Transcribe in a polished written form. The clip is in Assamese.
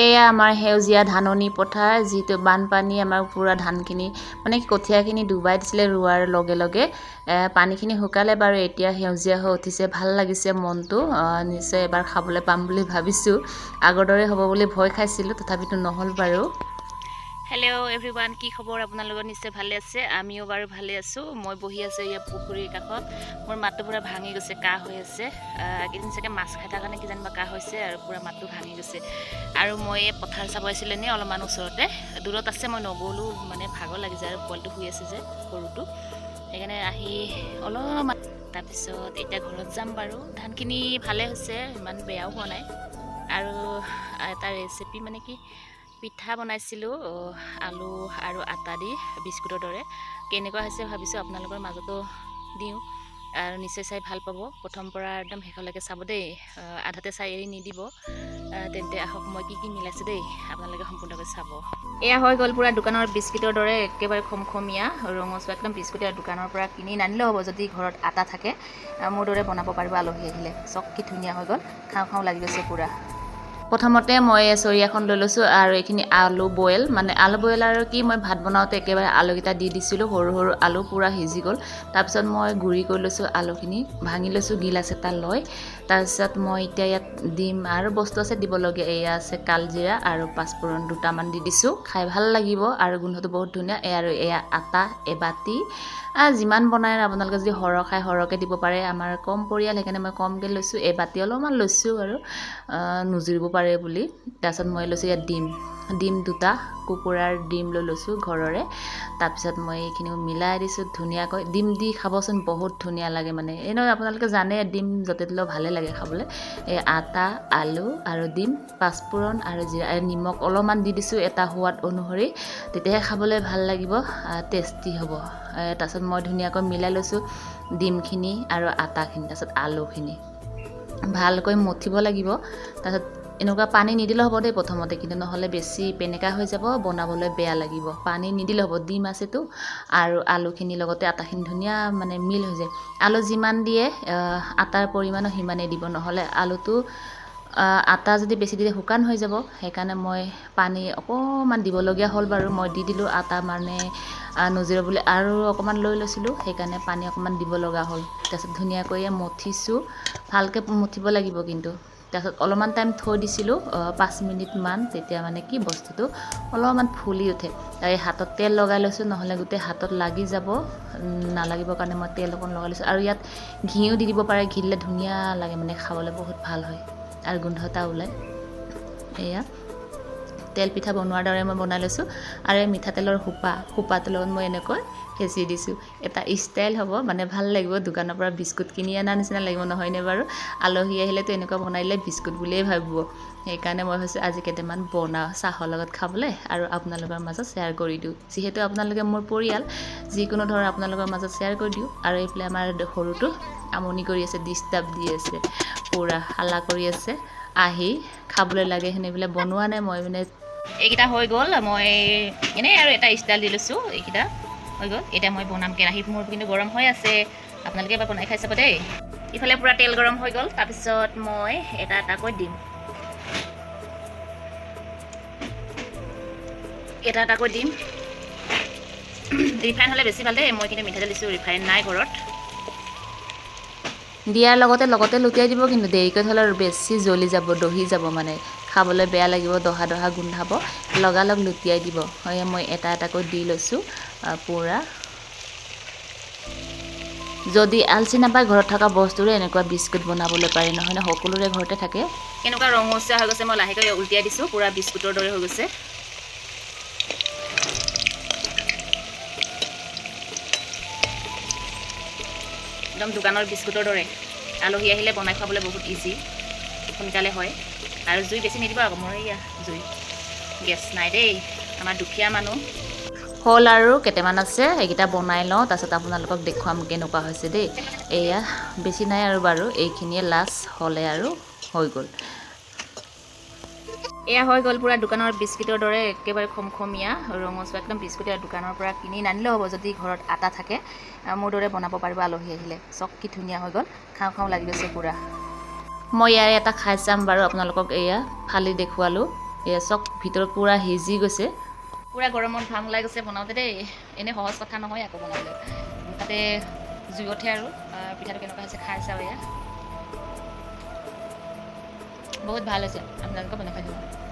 এয়া আমাৰ সেউজীয়া ধাননি পথাৰ, যিটো বানপানী আমাৰ পুৰা ধানখিনি মানে কঠীয়াখিনি ডুবাই দিছিলে ৰোৱাৰ লগে লগে। পানীখিনি শুকালে বাৰু, এতিয়া সেউজীয়া হৈ উঠিছে, ভাল লাগিছে মনটো। নিশ্চয় এবাৰ খাবলৈ পাম বুলি ভাবিছোঁ। আগৰ দৰে হ'ব বুলি ভয় খাইছিলোঁ, তথাপিতো নহ'ল বাৰু। হেল্ল' এভৰিৱান, কি খবৰ? আপোনালোকৰ নিশ্চয় ভালে আছে, আমিও বাৰু ভালে আছোঁ। মই বহি আছোঁ ইয়াৰ পুখুৰীৰ কাষত। মোৰ মাতটো পূৰা ভাঙি গৈছে, কাহ হৈ আছে। কেইদিন চাগে মাছ খাই থকা কাৰণে কিজানিবা কাহ হৈছে আৰু পূৰা মাতটো ভাঙি গৈছে। আৰু মই এই পথাৰ চাব আহিছিলোঁ এনেই অলপমান ওচৰতে, দূৰত আছে, মই নগ'লোঁ, মানে ভাগৰ লাগি যায় আৰু পোৱালিটো শুই আছে যে সৰুটো, সেইকাৰণে আহি অলপমান তাৰপিছত এতিয়া ঘৰত যাম বাৰু। ধানখিনি ভালে হৈছে, ইমান বেয়াও হোৱা নাই। আৰু এটা ৰেচিপি মানে কি, পিঠা বনাইছিলোঁ আলু আৰু আটা দি বিস্কুটৰ দৰে। কেনেকুৱা হৈছে ভাবিছোঁ আপোনালোকৰ মাজতো দিওঁ, আৰু নিশ্চয় চাই ভাল পাব। প্ৰথম পৰা একদম শেষলৈকে চাব দেই, আধাতে চাই এৰি নিদিব। তেন্তে আহক, মই কি কি মিলাইছোঁ দেই, আপোনালোকে সম্পূৰ্ণকৈ চাব। এয়া হৈ গ'ল পূৰা দোকানৰ বিস্কুটৰ দৰে, একেবাৰে খমখমীয়া ৰঙচুৱা একদম বিস্কুট। দোকানৰ পৰা কিনি নানিলেও হ'ব, যদি ঘৰত আটা থাকে। মোৰ দৰে বনাব পাৰিব আলহী আহিলে। চক কি ধুনীয়া হৈ গ'ল, খাওঁ খাওঁ লাগি গৈছে পূৰা। প্ৰথমতে মই চৰিয়াখন লৈ লৈছোঁ, আৰু এইখিনি আলু বইল, মানে আলু বইল আৰু কি, মই ভাত বনাওঁতে একেবাৰে আলুকেইটা দি দিছিলোঁ, সৰু সৰু আলু পূৰা সিজি গ'ল। তাৰপিছত মই গুড়ি কৰি লৈছোঁ, আলুখিনি ভাঙি লৈছোঁ গিলাচ এটা লৈ। তাৰপিছত মই এতিয়া ইয়াত দিম, আৰু বস্তু আছে দিবলগীয়া, এয়া আছে কালজিৰা আৰু পাঁচফোৰণ দুটামান দি দিছোঁ, খাই ভাল লাগিব আৰু গোন্ধটো বহুত ধুনীয়া। আৰু এয়া আটা এবাটি, যিমান বনাই আপোনালোকে যদি সৰহ খাই সৰহকৈ দিব পাৰে। আমাৰ কম পৰিয়াল, সেইকাৰণে মই কমকৈ লৈছোঁ, এবাটি অলপমান লৈছোঁ আৰু নুজুৰিব পাৰে বুলি। তাৰপিছত মই লৈছোঁ ইয়াত ডিম দুটা, কুকুৰাৰ ডিম লৈ লৈছোঁ ঘৰৰে। তাৰপিছত মই এইখিনি মিলাই দিছোঁ ধুনীয়াকৈ। ডিম দি খাবচোন, বহুত ধুনীয়া লাগে মানে। এনেও আপোনালোকে জানে ডিম য'তে দিলেও ভালে লাগে খাবলৈ। এই আটা, আলু আৰু ডিম, পাঁচফোৰণ আৰু জিৰা, নিমখ অলপমান দি দিছোঁ এটা সোৱাদ অনুসৰি, তেতিয়াহে খাবলৈ ভাল লাগিব, টেষ্টি হ'ব। তাৰপিছত মই ধুনীয়াকৈ মিলাই লৈছোঁ ডিমখিনি আৰু আটাখিনি, তাৰপিছত আলুখিনি ভালকৈ মঠিব লাগিব। তাৰপিছত এনেকুৱা পানী নিদিলেও হ'ব দেই প্ৰথমতে, কিন্তু নহ'লে বেছি পেনেকা হৈ যাব, বনাবলৈ বেয়া লাগিব। পানী নিদিলেও হ'ব, ডিম আছেতো, আৰু আলুখিনিৰ লগতে আটাখিনি ধুনীয়া মানে মিল হৈ যায়। আলু যিমান দিয়ে আটাৰ পৰিমাণো সিমানেই দিব, নহ'লে আলুটো আটা যদি বেছি দিয়ে শুকান হৈ যাব। সেইকাৰণে মই পানী অকণমান দিবলগীয়া হ'ল বাৰু। মই দি দিলোঁ আটা মানে নুজুৰে বুলি, আৰু অকণমান লৈ লৈছিলোঁ, সেইকাৰণে পানী অকণমান দিব লগা হ'ল। তাৰপিছত ধুনীয়াকৈয়ে মঠিছোঁ, ভালকৈ মঠিব লাগিব কিন্তু। তাৰপিছত অলপমান টাইম থৈ দিছিলোঁ, 5 মিনিটমান, তেতিয়া মানে কি বস্তুটো অলপমান ফুলি উঠে। এই হাতত তেল লগাই লৈছোঁ, নহ'লে গোটেই হাতত লাগি যাব, নালাগিবৰ কাৰণে মই তেল অকণ লগাই লৈছোঁ। আৰু ইয়াত ঘিউ দি দিব পাৰে, ঘি দিলে ধুনীয়া লাগে মানে, খাবলৈ বহুত ভাল হয় আৰু গোন্ধ এটা ওলায়। এয়া তেল পিঠা বনোৱাৰ দৰে মই বনাই লৈছোঁ। আৰু এই মিঠাতেলৰ সোপাটোৰ লগত মই এনেকৈ হেঁচি দিছোঁ। এটা ষ্টাইল হ'ব মানে, ভাল লাগিব। দোকানৰ পৰা বিস্কুট কিনি অনাৰ নিচিনা লাগিব, নহয়নে বাৰু? আলহী আহিলেতো এনেকুৱা বনাই দিলে বিস্কুট বুলিয়েই ভাবিব। সেইকাৰণে মই ভাবিছোঁ আজি কেইটামান বনাওঁ চাহৰ লগত খাবলৈ, আৰু আপোনালোকৰ মাজত শ্বেয়াৰ কৰি দিওঁ। যিহেতু আপোনালোকে মোৰ পৰিয়াল, যিকোনো ধৰণৰ আপোনালোকৰ মাজত শ্বেয়াৰ কৰি দিওঁ। আৰু এইফালে আমাৰ সৰুটো আমনি কৰি আছে, ডিষ্টাৰ্ব দি আছে, পূৰা হাল্লা কৰি আছে। আহি খাবলৈ লাগে, সেইবিলাক বনোৱা নাই মই মানে। এইকেইটা হৈ গ'ল, মই এনেই আৰু এটা ষ্টাইল দি লৈছোঁ। এইকেইটা হৈ গ'ল, এতিয়া মই বনাম। কেৰাহীত মোৰ কিন্তু গৰম হৈ আছে, আপোনালোকে এবাৰ বনাই খাই চাব দেই। ইফালে পূৰা তেল গৰম হৈ গ'ল, তাৰপিছত মই এটা এটাকৈ দিম, এটা এটাকৈ দিম। ৰিফাইন হ'লে বেছি ভাল দেই, মই কিন্তু মিঠাতেল দিছোঁ, ৰিফাইন নাই ঘৰত। দিয়াৰ লগতে লুটিয়াই দিব, কিন্তু দেৰিকৈ থ'লে বেছি জ্বলি যাব, দহি যাব মানে, খাবলৈ বেয়া লাগিব, দহা দহা গোন্ধাব। লগালগ লুটিয়াই দিব। মই এটা এটাকৈ দি লৈছোঁ পূৰা। যদি আলচি নাপায়, ঘৰত থকা বস্তুৰে এনেকুৱা বিস্কুট বনাবলৈ পাৰি, নহয় সকলোৰে ঘৰতে থাকে। কেনেকুৱা ৰঙচুৱা হৈ গৈছে, মই লাহেকৈ উলটিয়াই দিছোঁ, পূৰা বিস্কুটৰ দৰে হৈ গৈছে। একদম দোকানৰ বিস্কুটৰ দৰে। আলহী আহিলে বনাই খাবলৈ বহুত ইজি, সোনকালে হয়। আৰু জুই বেছি নিদিব আকৌ, মোৰ এয়া জুই গেছ নাই দেই, আমাৰ দুখীয়া মানুহ। হ'ল আৰু কেইটামান আছে, এইকেইটা বনাই লওঁ, তাৰপিছত আপোনালোকক দেখুৱাম কেনেকুৱা হৈছে দেই। এয়া বেছি নাই আৰু বাৰু, এইখিনিয়ে লাষ্ট হ'লে আৰু হৈ গ'ল। এয়া হৈ গ'ল পূৰা দোকানৰ বিস্কুটৰ দৰে, একেবাৰে খমখমীয়া ৰঙচুৱা একদম বিস্কুট। দোকানৰ পৰা কিনি নানিলেও হ'ব, যদি ঘৰত আটা থাকে। মোৰ দৰে বনাব পাৰিব আলহী আহিলে। চক কি ধুনীয়া হৈ গ'ল, খাওঁ খাওঁ লাগি গৈছে পূৰা। মই ইয়াৰে এটা খাই চাম বাৰু, আপোনালোকক এয়া ফালি দেখুৱালোঁ। এয়া চক ভিতৰত পূৰা সিজি গৈছে পূৰা গৰমত ঘাম ওলাই গৈছে বনাওঁতে দেই এনেই সহজ কথা নহয় আকৌ বনাবলৈ তাতে জুইতহে আৰু পিঠাটো কেনেকুৱা হৈছে খাই চাওঁ এয়া বহুত ভাল হৈছে আপোনালোকে বনাই খাই দিব